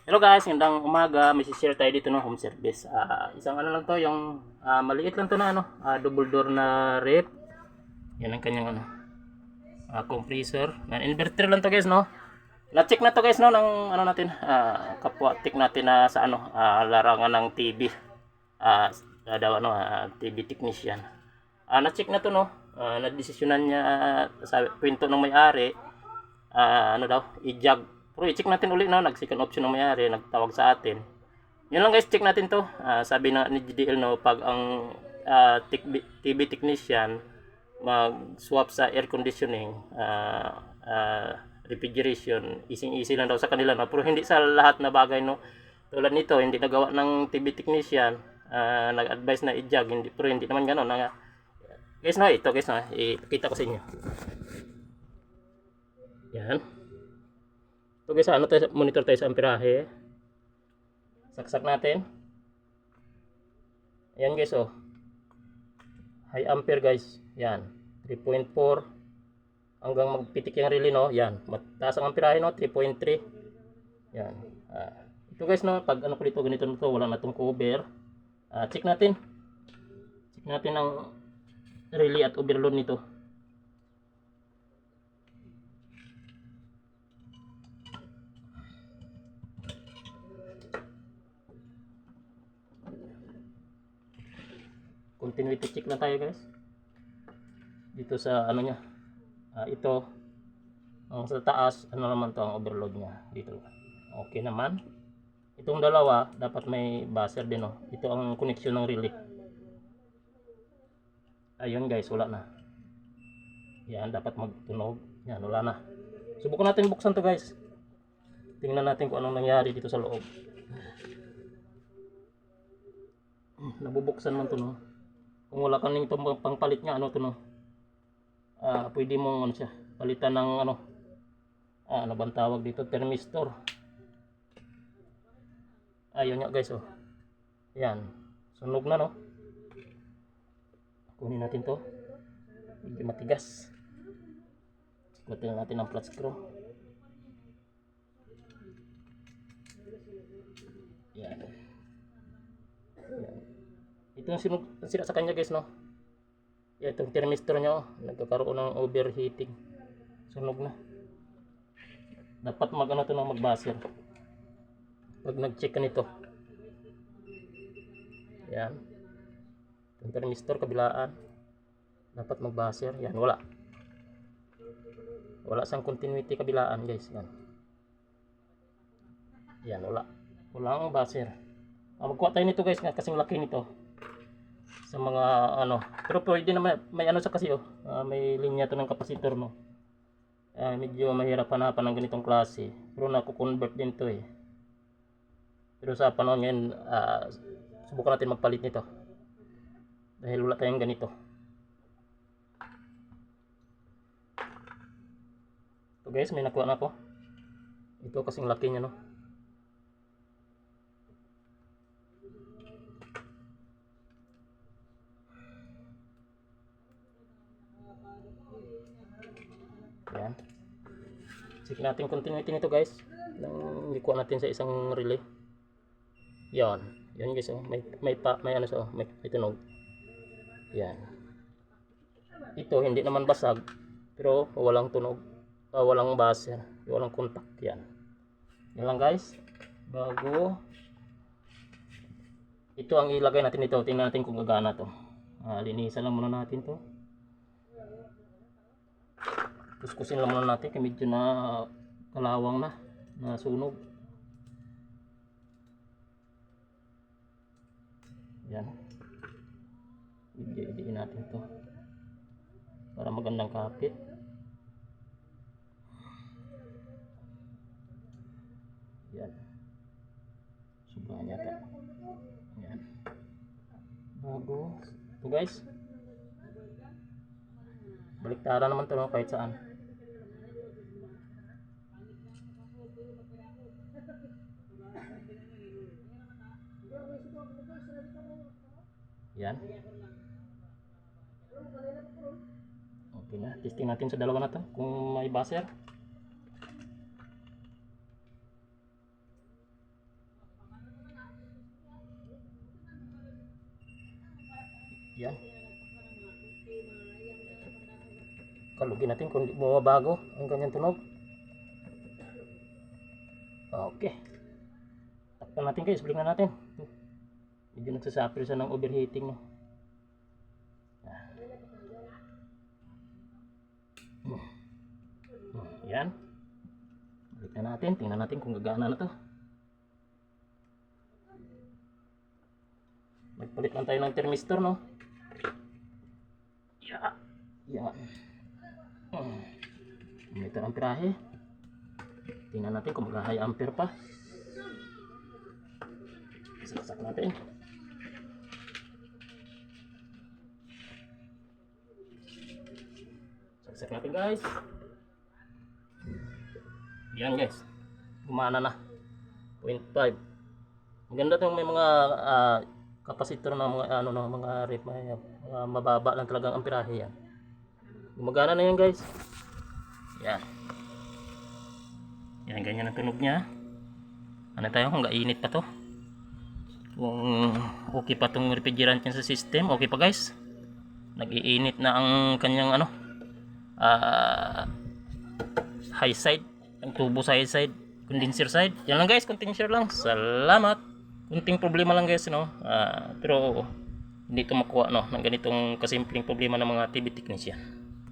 Hello guys, gandang umaga. May share tayo dito ng home service. Isang ano lang to, yung maliit lang to na double door na rep. Yan ang kanyang compressor. Inverter lang to guys, no. Na-check na to guys, no, ng ano natin, kapwa check natin na sa larangan ng TV. Daw TV technician. Na-check na to, no. Na-desisyonan niya sa kwento ng may-ari, ano daw, i-jog. Pero i-check natin uli, no, nag-second option ng may-ari, nagtawag sa atin. Yun lang guys, check natin to. Sabi na ni GDL, no, pag ang TV technician mag-swap sa air conditioning, refrigeration, easy lang daw sa kanila, no. Pero hindi sa lahat na bagay, no. Tulad nito, hindi nagawa ng TV technician, nag-advise na i-jog, hindi, pero hindi naman gano'n. Guys, no, ito guys, no, ipakita ko sa inyo. Yan. So guys, monitor tayo sa amperahe. Saksak natin. Ayan guys, oh. High ampere guys. Yan. 3.4 hanggang magpitik yung relay, no. Yan. Mataas ang amperahe, no. 3.3. Yan. Ito guys, no. Pag ano ko dito, ganito na to, wala na itong cover. Check natin. Check natin ang relay at overload nito. Continuity check lang tayo guys. Dito sa ano nya. Ito ang sa taas, ano naman to ang overload nya dito. Okay naman. Itong dalawa dapat may buzzer din, oh. Ito ang connection ng relay. Ayun guys, wala na. Yan, dapat magtunog. Yan, wala na. Subukan natin buksan to guys. Tingnan natin kung anong nangyari dito sa loob. Nabubuksan man to, no. Kung wala ka nito pangpalit nga, ano to, no. Pwede mong ano siya, palitan ng ano bang tawag dito, thermistor. Ayun nga guys, oh. Yan, sunog na, no. Kunin natin to. Medyo matigas. Sikutin natin ang flat screw. Yan. Yan. Ito yung sira sa kanya guys, no. Itong thermistor nyo, nagkakaroon ng overheating. Sunog na. Dapat mag-ano to, mag-buzzer pag nag-check ka nito. Yan. Itong thermistor kabilaan, dapat mag-buzzer. Yan, wala. Wala sang continuity kabilaan guys. Yan. Yan, wala. Wala ang buzzer. Magkuha tayo nito guys, kasing laki nito. Sa mga ano, pero pwede naman may ano sa kasi, oh. May linya to ng kapasitor, no. Medyo mahirap hanapan ng ganitong klase, pero naku-convert din to, eh. Pero sa panahon ngayon, subukan natin magpalit nito dahil wala tayong ganito. So guys, may nakuha na ako. Ito kasing laki niya, no. Yan. Check natin continuity nito guys. Nang ikuha natin sa isang relay. Yan. Yan guys, oh. May ano sa, may tunog. Yan. Ito hindi naman basag, pero walang tunog. Walang buzzer, walang contact. Yan. Yan lang guys. Bago ito ang ilagay natin dito. Tingnan natin kung gagana to. Linisan lang muna natin to. Kuskusin lang muna natin kasi medyo na kalawang na, nasunog. Yan. Idiin natin to para magandang kapit. Yan. Sobrang yata. Yan. Bago. Ito guys. Baliktaran naman to, no, kahit saan. Yan. Okay na. Testing natin sa dalawa na to kung may buzzer. Yan. Kalugin natin kung di bumabago ang kanyang tunog. Okay. Takpan natin guys, balik na natin. Medyo nagsasuffer siya ng overheating. No? Yan. Balik na natin, tingnan natin kung gagana na to. Magpalit lang tayo ng thermistor, no? Yan. Yan. Meter amperahe. Tingnan natin kung mag-high ampere pa. Saksak natin. Saksak natin guys. Yan guys. Gumana na. 0.5. Maganda tong may mga kapasitor na mga ano na mga rep, mga mababa lang talagang amperahe yan. Gumagana na yan guys. Yan. Yan, ganyan ang tunog niya. Ano tayo kung gainit pa to. Kung okay pa tong refrigerant niya sa system, okay pa guys. Nag-iinit na ang kanyang ano, high side, ang tubo sa high side, condenser side. Yan lang guys, condenser lang. Salamat. Kunting problema lang guys, no. Pero hindi ito makuha, no, ng ganitong kasimpleng problema ng mga TV technician.